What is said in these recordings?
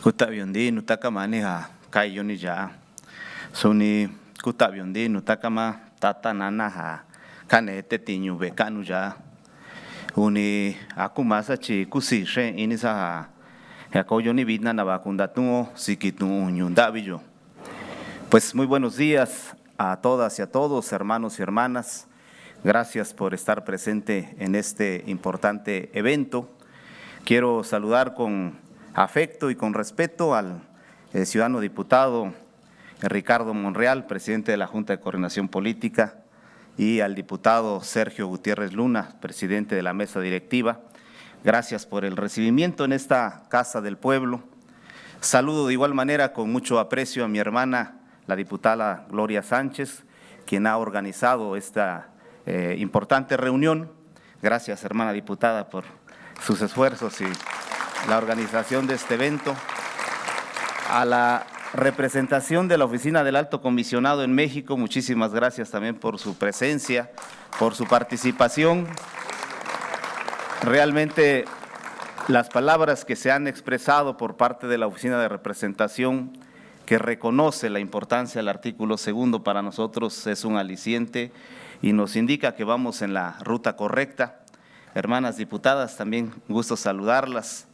Kutabiondi nutakama ha kayoni ya suni kutabiondi nutakama tata nana ha kanete tiñu bekanu ya uni akumasa chi kusishe inisa ha yakoyoni vidna navakundatuo sikitu ñundavillo. Pues muy buenos días a todas y a todos, hermanos y hermanas. Gracias por estar presente en este importante evento. Quiero saludar con afecto y con respeto al ciudadano diputado Ricardo Monreal, presidente de la Junta de Coordinación Política, y al diputado Sergio Gutiérrez Luna, presidente de la mesa directiva. Gracias por el recibimiento en esta Casa del Pueblo. Saludo de igual manera con mucho aprecio a mi hermana, la diputada Gloria Sánchez, quien ha organizado esta importante reunión. Gracias, hermana diputada, por sus esfuerzos y la organización de este evento. A la representación de la Oficina del Alto Comisionado en México, muchísimas gracias también por su presencia, por su participación. Realmente las palabras que se han expresado por parte de la Oficina de Representación, que reconoce la importancia del artículo 2 para nosotros, es un aliciente y nos indica que vamos en la ruta correcta. Hermanas diputadas, también gusto saludarlas.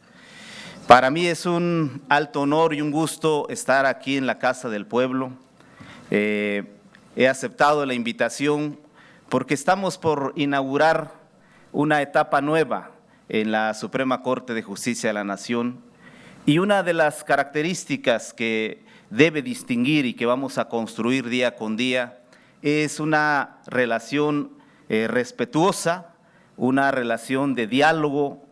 Para mí es un alto honor y un gusto estar aquí en la Casa del Pueblo. He aceptado la invitación porque estamos por inaugurar una etapa nueva en la Suprema Corte de Justicia de la Nación, y una de las características que debe distinguir y que vamos a construir día con día es una relación respetuosa, una relación de diálogo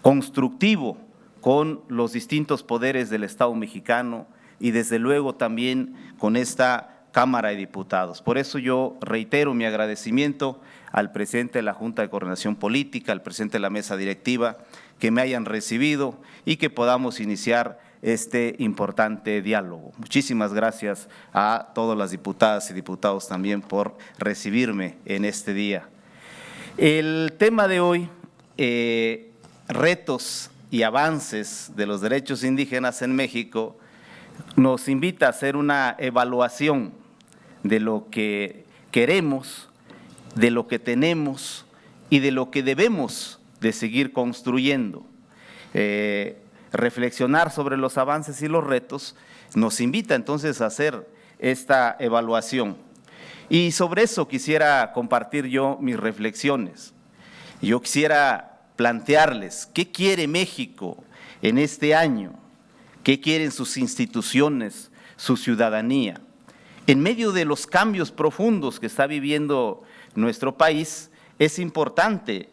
constructivo con los distintos poderes del Estado mexicano y desde luego también con esta Cámara de Diputados. Por eso yo reitero mi agradecimiento al presidente de la Junta de Coordinación Política, al presidente de la mesa directiva, que me hayan recibido y que podamos iniciar este importante diálogo. Muchísimas gracias a todas las diputadas y diputados también por recibirme en este día. El tema de hoy, retos y avances de los derechos indígenas en México, nos invita a hacer una evaluación de lo que queremos, de lo que tenemos y de lo que debemos de seguir construyendo. Reflexionar sobre los avances y los retos nos invita entonces a hacer esta evaluación. Y sobre eso quisiera compartir yo mis reflexiones. Yo quisiera plantearles qué quiere México en este año, qué quieren sus instituciones, su ciudadanía. En medio de los cambios profundos que está viviendo nuestro país, es importante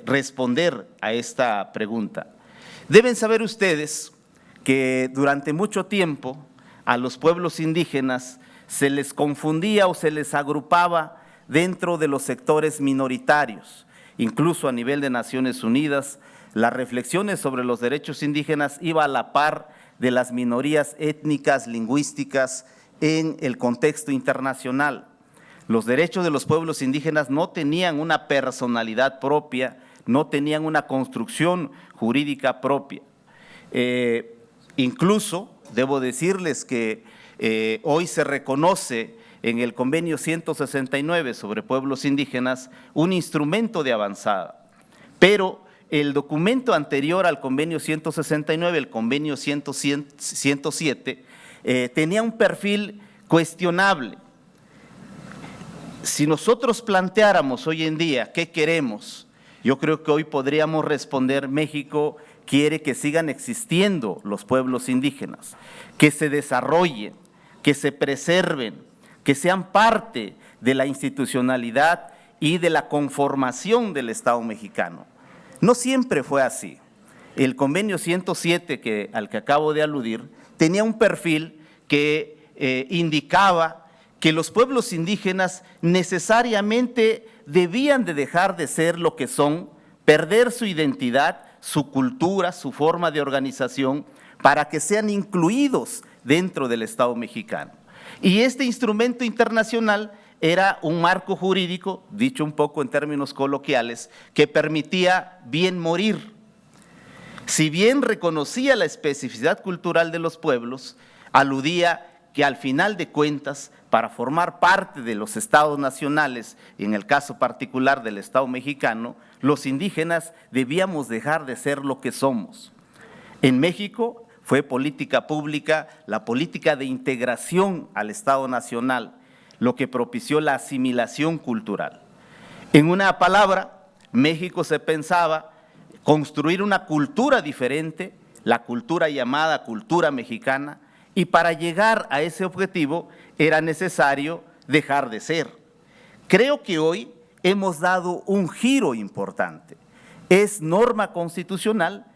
responder a esta pregunta. Deben saber ustedes que durante mucho tiempo a los pueblos indígenas se les confundía o se les agrupaba dentro de los sectores minoritarios. Incluso a nivel de Naciones Unidas, las reflexiones sobre los derechos indígenas iban a la par de las minorías étnicas, lingüísticas en el contexto internacional. Los derechos de los pueblos indígenas no tenían una personalidad propia, no tenían una construcción jurídica propia. Incluso, debo decirles que hoy se reconoce en el Convenio 169 sobre pueblos indígenas un instrumento de avanzada, pero el documento anterior al Convenio 169, el Convenio 107, tenía un perfil cuestionable. Si nosotros planteáramos hoy en día qué queremos, yo creo que hoy podríamos responder: México quiere que sigan existiendo los pueblos indígenas, que se desarrollen, que se preserven, que sean parte de la institucionalidad y de la conformación del Estado mexicano. No siempre fue así. El Convenio 107, al que acabo de aludir, tenía un perfil que indicaba que los pueblos indígenas necesariamente debían de dejar de ser lo que son, perder su identidad, su cultura, su forma de organización, para que sean incluidos dentro del Estado mexicano. Y este instrumento internacional era un marco jurídico, dicho un poco en términos coloquiales, que permitía bien morir. Si bien reconocía la especificidad cultural de los pueblos, aludía que al final de cuentas, para formar parte de los estados nacionales, y en el caso particular del Estado mexicano, los indígenas debíamos dejar de ser lo que somos. En México fue política pública la política de integración al Estado nacional, lo que propició la asimilación cultural. En una palabra, México se pensaba construir una cultura diferente, la cultura llamada cultura mexicana, y para llegar a ese objetivo era necesario dejar de ser. Creo que hoy hemos dado un giro importante. Es norma constitucional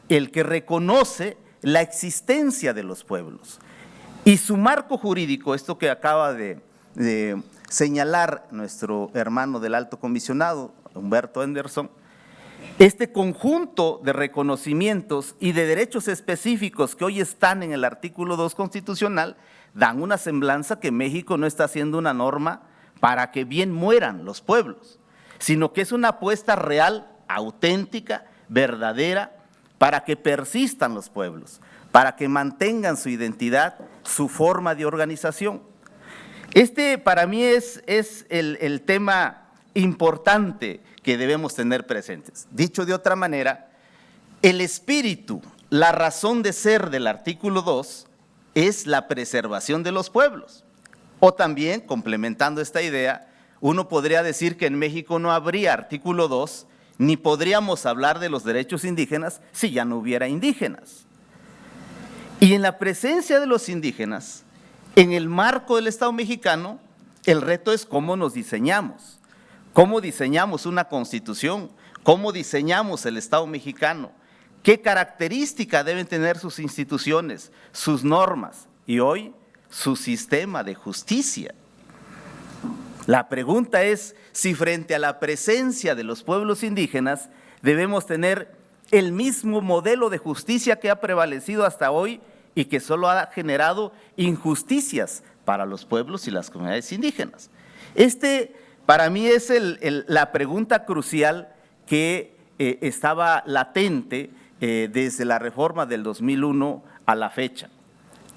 el que reconoce la existencia de los pueblos. Y su marco jurídico, esto que acaba de señalar nuestro hermano del alto comisionado, Humberto Henderson, este conjunto de reconocimientos y de derechos específicos que hoy están en el artículo 2 constitucional dan una semblanza que México no está haciendo una norma para que bien mueran los pueblos, sino que es una apuesta real, auténtica, verdadera, para que persistan los pueblos, para que mantengan su identidad, su forma de organización. Este para mí es el tema importante que debemos tener presentes. Dicho de otra manera, el espíritu, la razón de ser del artículo 2 es la preservación de los pueblos. O también, complementando esta idea, uno podría decir que en México no habría artículo 2, ni podríamos hablar de los derechos indígenas si ya no hubiera indígenas. Y en la presencia de los indígenas, en el marco del Estado mexicano, el reto es cómo nos diseñamos. ¿Cómo diseñamos una constitución? ¿Cómo diseñamos el Estado mexicano? ¿Qué características deben tener sus instituciones, sus normas y hoy su sistema de justicia? La pregunta es si frente a la presencia de los pueblos indígenas debemos tener el mismo modelo de justicia que ha prevalecido hasta hoy y que solo ha generado injusticias para los pueblos y las comunidades indígenas. Para mí es la pregunta crucial que estaba latente desde la reforma del 2001 a la fecha.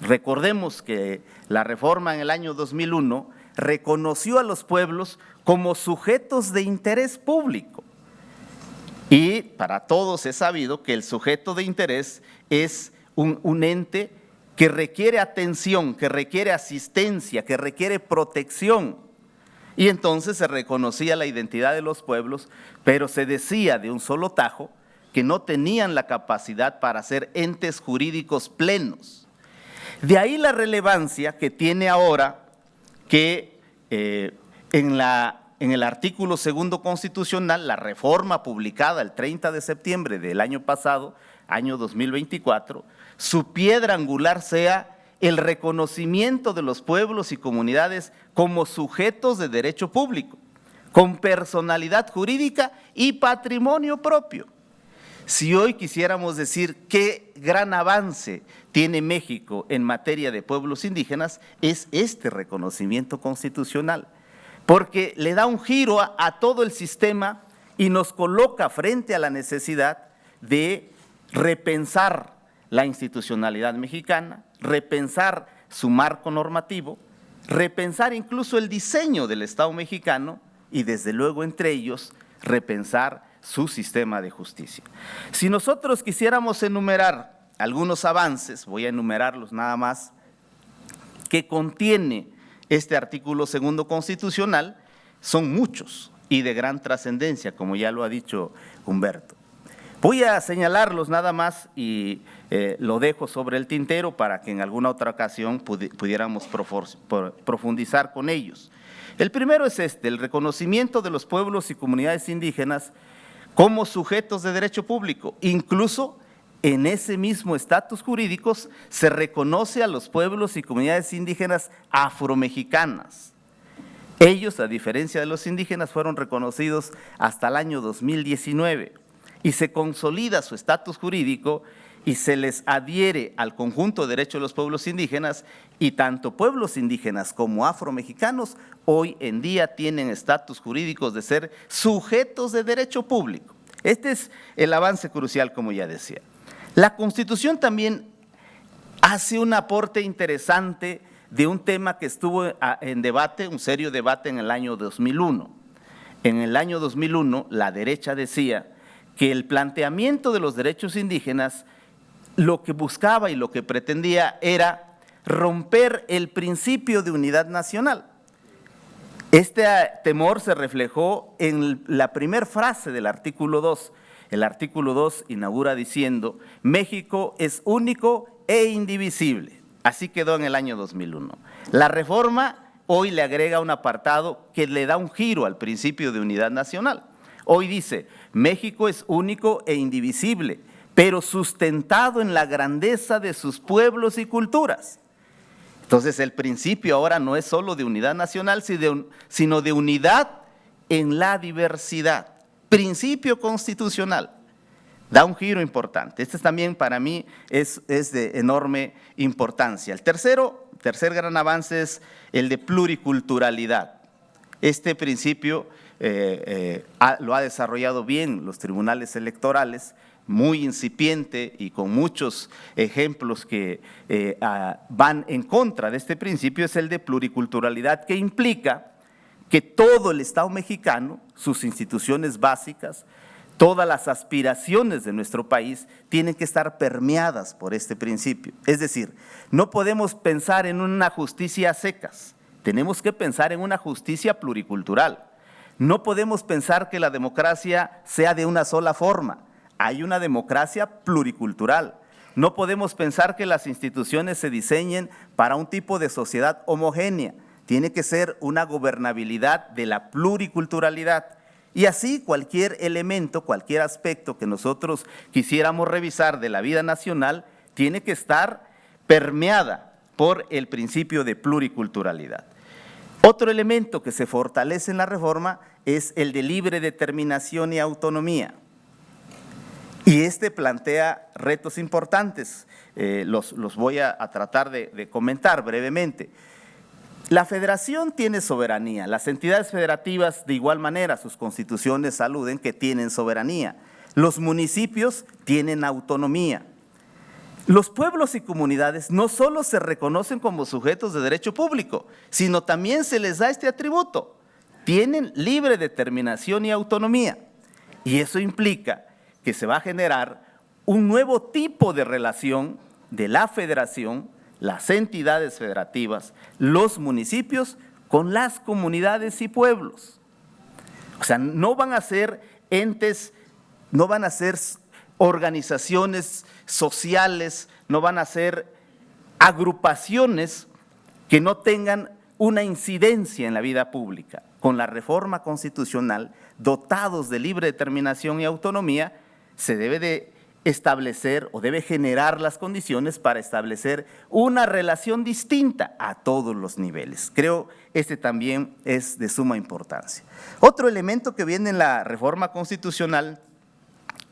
Recordemos que la reforma en el año 2001 reconoció a los pueblos como sujetos de interés público. Y para todos es sabido que el sujeto de interés es un ente que requiere atención, que requiere asistencia, que requiere protección. Y entonces se reconocía la identidad de los pueblos, pero se decía de un solo tajo que no tenían la capacidad para ser entes jurídicos plenos. De ahí la relevancia que tiene ahora que en el artículo 2 constitucional, la reforma publicada el 30 de septiembre del año pasado, año 2024, su piedra angular sea el reconocimiento de los pueblos y comunidades como sujetos de derecho público, con personalidad jurídica y patrimonio propio. Si hoy quisiéramos decir qué gran avance tiene México en materia de pueblos indígenas, es este reconocimiento constitucional, porque le da un giro a todo el sistema y nos coloca frente a la necesidad de repensar la institucionalidad mexicana, repensar su marco normativo, repensar incluso el diseño del Estado mexicano y desde luego entre ellos repensar su sistema de justicia. Si nosotros quisiéramos enumerar algunos avances, voy a enumerarlos nada más, que contiene este artículo 2 constitucional, son muchos y de gran trascendencia, como ya lo ha dicho Humberto. Voy a señalarlos nada más y lo dejo sobre el tintero para que en alguna otra ocasión pudiéramos profundizar con ellos. El primero es el reconocimiento de los pueblos y comunidades indígenas como sujetos de derecho público. Incluso en ese mismo estatus jurídico se reconoce a los pueblos y comunidades indígenas afromexicanas. Ellos, a diferencia de los indígenas, fueron reconocidos hasta el año 2019. Y se consolida su estatus jurídico y se les adhiere al conjunto de derechos de los pueblos indígenas y tanto pueblos indígenas como afromexicanos hoy en día tienen estatus jurídicos de ser sujetos de derecho público. Este es el avance crucial, como ya decía. La Constitución también hace un aporte interesante de un tema que estuvo en debate, un serio debate en el año 2001. En el año 2001, la derecha decía que el planteamiento de los derechos indígenas lo que buscaba y lo que pretendía era romper el principio de unidad nacional. Este temor se reflejó en la primera frase del artículo 2. El artículo 2 inaugura diciendo: México es único e indivisible. Así quedó en el año 2001. La reforma hoy le agrega un apartado que le da un giro al principio de unidad nacional. Hoy dice: México es único e indivisible, pero sustentado en la grandeza de sus pueblos y culturas. Entonces el principio ahora no es solo de unidad nacional, sino de unidad en la diversidad. Principio constitucional. Da un giro importante. Este también para mí es de enorme importancia. El tercer gran avance es el de pluriculturalidad. Este principio lo ha desarrollado bien los tribunales electorales, muy incipiente y con muchos ejemplos que van en contra de este principio, es el de pluriculturalidad, que implica que todo el Estado mexicano, sus instituciones básicas, todas las aspiraciones de nuestro país tienen que estar permeadas por este principio. Es decir, no podemos pensar en una justicia a secas, tenemos que pensar en una justicia pluricultural. No podemos pensar que la democracia sea de una sola forma. Hay una democracia pluricultural. No podemos pensar que las instituciones se diseñen para un tipo de sociedad homogénea. Tiene que ser una gobernabilidad de la pluriculturalidad. Y así cualquier elemento, cualquier aspecto que nosotros quisiéramos revisar de la vida nacional, tiene que estar permeada por el principio de pluriculturalidad. Otro elemento que se fortalece en la reforma es el de libre determinación y autonomía. Y este plantea retos importantes, los voy a tratar de comentar brevemente. La federación tiene soberanía, las entidades federativas de igual manera, sus constituciones aluden que tienen soberanía. Los municipios tienen autonomía. Los pueblos y comunidades no solo se reconocen como sujetos de derecho público, sino también se les da este atributo. Tienen libre determinación y autonomía. Y eso implica que se va a generar un nuevo tipo de relación de la federación, las entidades federativas, los municipios con las comunidades y pueblos. O sea, no van a ser entes, no van a ser organizaciones sociales, no van a ser agrupaciones que no tengan una incidencia en la vida pública. Con la reforma constitucional, dotados de libre determinación y autonomía, se debe de establecer o debe generar las condiciones para establecer una relación distinta a todos los niveles. Creo este también es de suma importancia. Otro elemento que viene en la reforma constitucional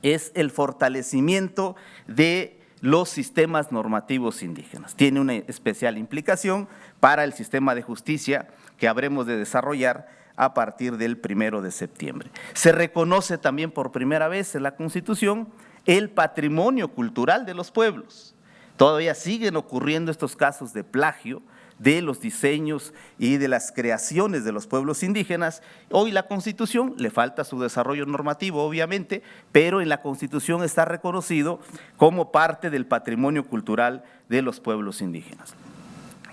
es el fortalecimiento de los sistemas normativos indígenas. Tiene una especial implicación para el sistema de justicia que habremos de desarrollar a partir del 1 de septiembre. Se reconoce también por primera vez en la Constitución el patrimonio cultural de los pueblos. Todavía siguen ocurriendo estos casos de plagio de los diseños y de las creaciones de los pueblos indígenas. Hoy la Constitución, le falta su desarrollo normativo obviamente, pero en la Constitución está reconocido como parte del patrimonio cultural de los pueblos indígenas.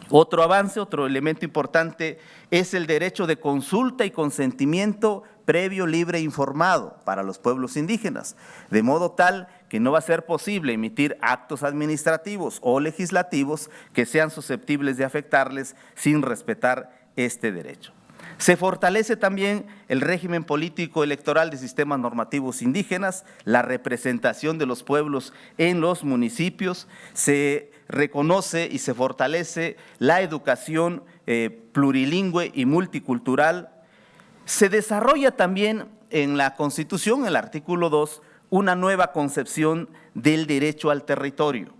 Otro avance, otro elemento importante es el derecho de consulta y consentimiento previo, libre e informado para los pueblos indígenas, de modo tal que no va a ser posible emitir actos administrativos o legislativos que sean susceptibles de afectarles sin respetar este derecho. Se fortalece también el régimen político electoral de sistemas normativos indígenas, la representación de los pueblos en los municipios, se reconoce y se fortalece la educación plurilingüe y multicultural. Se desarrolla también en la Constitución, el artículo 2, una nueva concepción del derecho al territorio.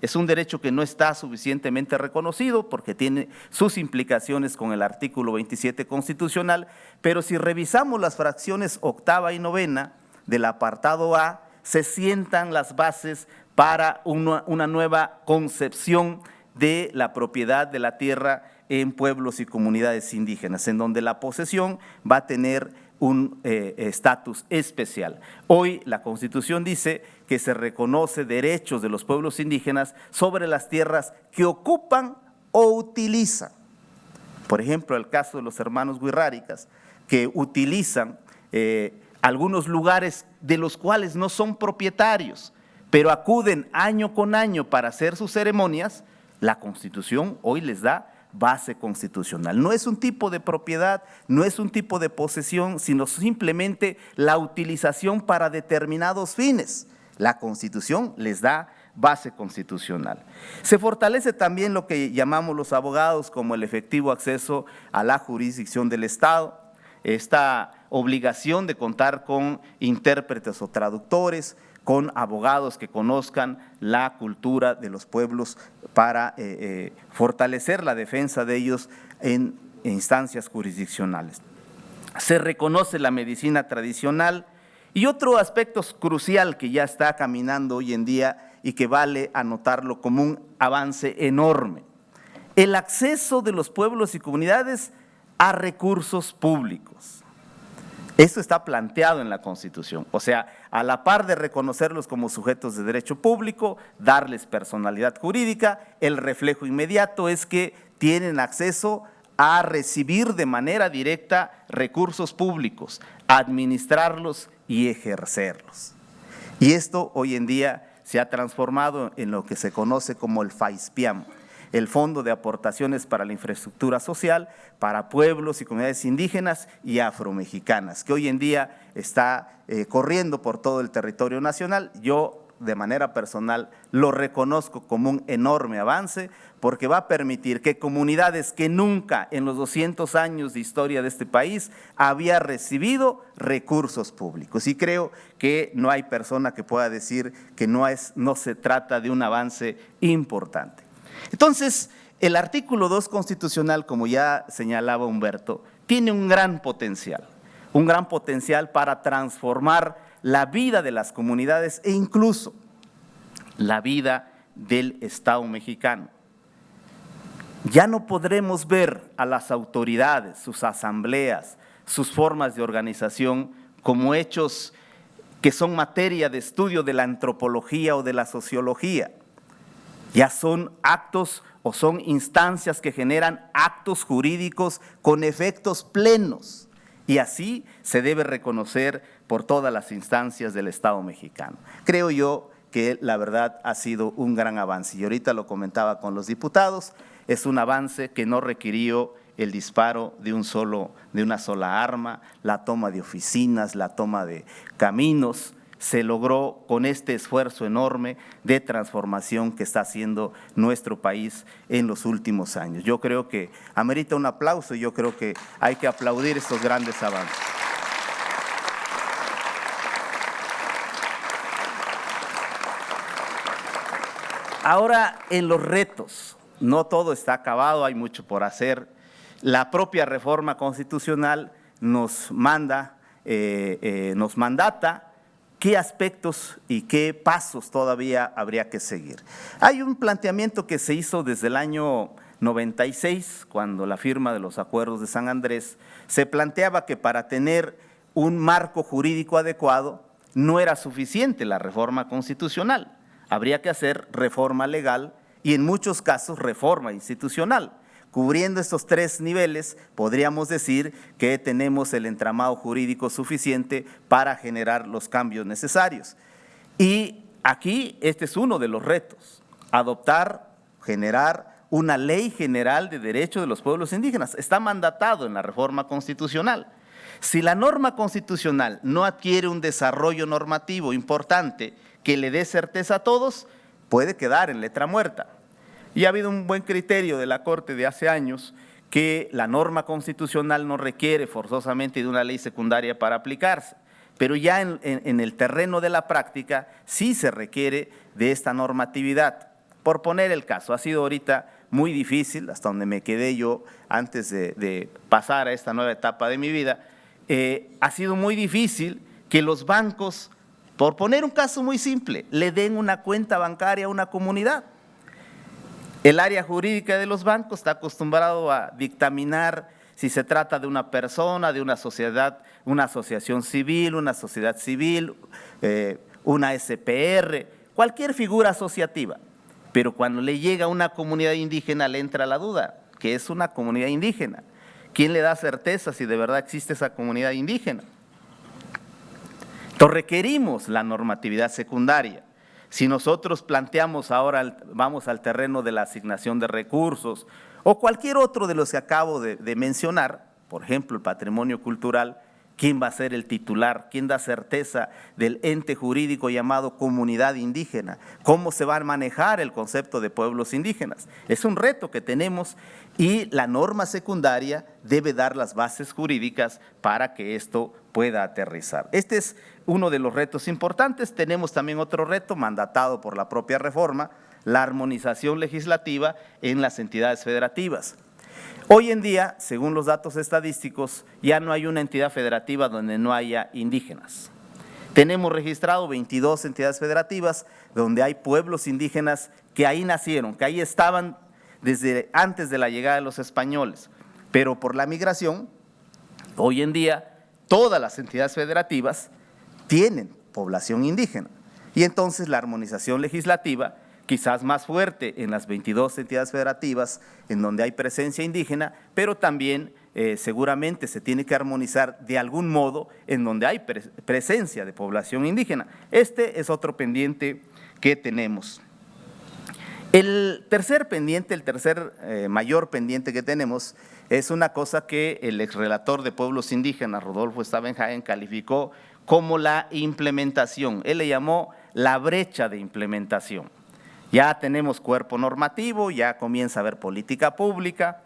Es un derecho que no está suficientemente reconocido porque tiene sus implicaciones con el artículo 27 constitucional, pero si revisamos las fracciones 8ª y 9ª del apartado A, se sientan las bases para una nueva concepción de la propiedad de la tierra en pueblos y comunidades indígenas, en donde la posesión va a tener un estatus especial. Hoy la Constitución dice que se reconoce derechos de los pueblos indígenas sobre las tierras que ocupan o utilizan. Por ejemplo, el caso de los hermanos Wixárikas, que utilizan algunos lugares de los cuales no son propietarios, pero acuden año con año para hacer sus ceremonias. La Constitución hoy les da base constitucional. No es un tipo de propiedad, no es un tipo de posesión, sino simplemente la utilización para determinados fines. La Constitución les da base constitucional. Se fortalece también lo que llamamos los abogados como el efectivo acceso a la jurisdicción del Estado, esta obligación de contar con intérpretes o traductores, con abogados que conozcan la cultura de los pueblos para fortalecer la defensa de ellos en instancias jurisdiccionales. Se reconoce la medicina tradicional y otro aspecto crucial que ya está caminando hoy en día y que vale anotarlo como un avance enorme: el acceso de los pueblos y comunidades a recursos públicos. Esto está planteado en la Constitución, o sea, a la par de reconocerlos como sujetos de derecho público, darles personalidad jurídica, el reflejo inmediato es que tienen acceso a recibir de manera directa recursos públicos, a administrarlos y ejercerlos. Y esto hoy en día se ha transformado en lo que se conoce como el FAISPIAM, el Fondo de Aportaciones para la Infraestructura Social para pueblos y comunidades indígenas y afromexicanas, que hoy en día está corriendo por todo el territorio nacional. Yo, de manera personal, lo reconozco como un enorme avance, porque va a permitir que comunidades que nunca en los 200 años de historia de este país había recibido recursos públicos. Y creo que no hay persona que pueda decir que no se trata de un avance importante. Entonces, el artículo 2 constitucional, como ya señalaba Humberto, tiene un gran potencial para transformar la vida de las comunidades e incluso la vida del Estado mexicano. Ya no podremos ver a las autoridades, sus asambleas, sus formas de organización como hechos que son materia de estudio de la antropología o de la sociología. Ya son actos o son instancias que generan actos jurídicos con efectos plenos, y así se debe reconocer por todas las instancias del Estado mexicano. Creo yo que la verdad ha sido un gran avance, y ahorita lo comentaba con los diputados, es un avance que no requirió el disparo de una sola arma, la toma de oficinas, la toma de caminos. Se logró con este esfuerzo enorme de transformación que está haciendo nuestro país en los últimos años. Yo creo que amerita un aplauso y yo creo que hay que aplaudir estos grandes avances. Ahora, en los retos, no todo está acabado, hay mucho por hacer. La propia reforma constitucional nos mandata qué aspectos y qué pasos todavía habría que seguir. Hay un planteamiento que se hizo desde el año 96, cuando la firma de los acuerdos de San Andrés, se planteaba que para tener un marco jurídico adecuado no era suficiente la reforma constitucional, habría que hacer reforma legal y en muchos casos reforma institucional. Cubriendo estos tres niveles, podríamos decir que tenemos el entramado jurídico suficiente para generar los cambios necesarios. Y aquí este es uno de los retos: generar una ley general de derechos de los pueblos indígenas. Está mandatado en la reforma constitucional. Si la norma constitucional no adquiere un desarrollo normativo importante que le dé certeza a todos, puede quedar en letra muerta. Y ha habido un buen criterio de la Corte de hace años que la norma constitucional no requiere forzosamente de una ley secundaria para aplicarse, pero ya en el terreno de la práctica sí se requiere de esta normatividad. Por poner el caso, ha sido ahorita muy difícil, hasta donde me quedé yo antes de pasar a esta nueva etapa de mi vida, ha sido muy difícil que los bancos Por poner un caso muy simple, le den una cuenta bancaria a una comunidad. El área jurídica de los bancos está acostumbrado a dictaminar si se trata de una persona, de una sociedad, una asociación civil, una sociedad civil, una SPR, cualquier figura asociativa. Pero cuando le llega a una comunidad indígena le entra la duda, ¿qué es una comunidad indígena? ¿Quién le da certeza si de verdad existe esa comunidad indígena? Entonces requerimos la normatividad secundaria. Si nosotros planteamos ahora, vamos al terreno de la asignación de recursos o cualquier otro de los que acabo de mencionar, por ejemplo, el patrimonio cultural, ¿quién va a ser el titular? ¿Quién da certeza del ente jurídico llamado comunidad indígena? ¿Cómo se va a manejar el concepto de pueblos indígenas? Es un reto que tenemos y la norma secundaria debe dar las bases jurídicas para que esto pueda aterrizar. Este es uno de los retos importantes. Tenemos también otro reto mandatado por la propia reforma, la armonización legislativa en las entidades federativas. Hoy en día, según los datos estadísticos, ya no hay una entidad federativa donde no haya indígenas. Tenemos registrado 22 entidades federativas donde hay pueblos indígenas que ahí nacieron, que ahí estaban desde antes de la llegada de los españoles, pero por la migración, hoy en día todas las entidades federativas tienen población indígena y entonces la armonización legislativa quizás más fuerte en las 22 entidades federativas en donde hay presencia indígena, pero también seguramente se tiene que armonizar de algún modo en donde hay presencia de población indígena. Este es otro pendiente que tenemos. El tercer pendiente, mayor pendiente que tenemos es una cosa que el exrelator de pueblos indígenas, Rodolfo Stavenhagen, calificó como la implementación. Él le llamó la brecha de implementación. Ya tenemos cuerpo normativo, ya comienza a haber política pública.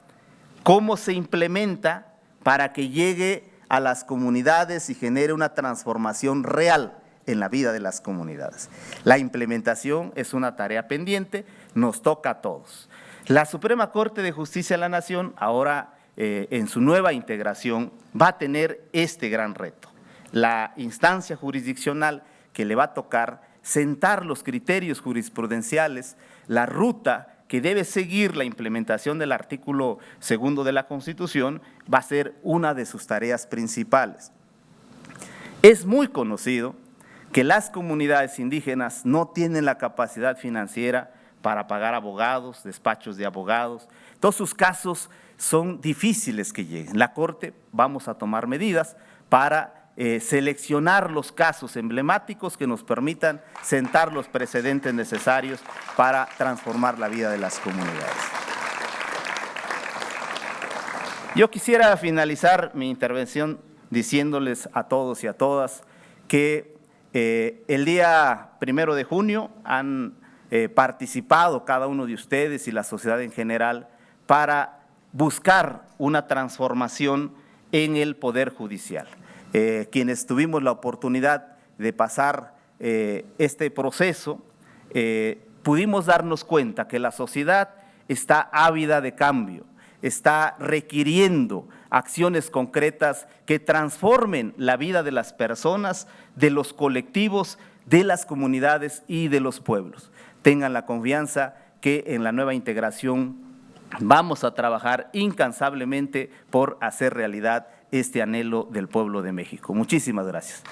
¿Cómo se implementa para que llegue a las comunidades y genere una transformación real en la vida de las comunidades? La implementación es una tarea pendiente, nos toca a todos. La Suprema Corte de Justicia de la Nación, ahora en su nueva integración, va a tener este gran reto. La instancia jurisdiccional que le va a tocar sentar los criterios jurisprudenciales, la ruta que debe seguir la implementación del artículo 2 de la Constitución, va a ser una de sus tareas principales. Es muy conocido que las comunidades indígenas no tienen la capacidad financiera para pagar abogados, despachos de abogados. Todos sus casos son difíciles que lleguen. La Corte vamos a tomar medidas para seleccionar los casos emblemáticos que nos permitan sentar los precedentes necesarios para transformar la vida de las comunidades. Yo quisiera finalizar mi intervención diciéndoles a todos y a todas que el día 1 de junio han participado cada uno de ustedes y la sociedad en general para buscar una transformación en el Poder Judicial. Quienes tuvimos la oportunidad de pasar este proceso, pudimos darnos cuenta que la sociedad está ávida de cambio, está requiriendo acciones concretas que transformen la vida de las personas, de los colectivos, de las comunidades y de los pueblos. Tengan la confianza que en la nueva integración vamos a trabajar incansablemente por hacer realidad este anhelo del pueblo de México. Muchísimas gracias.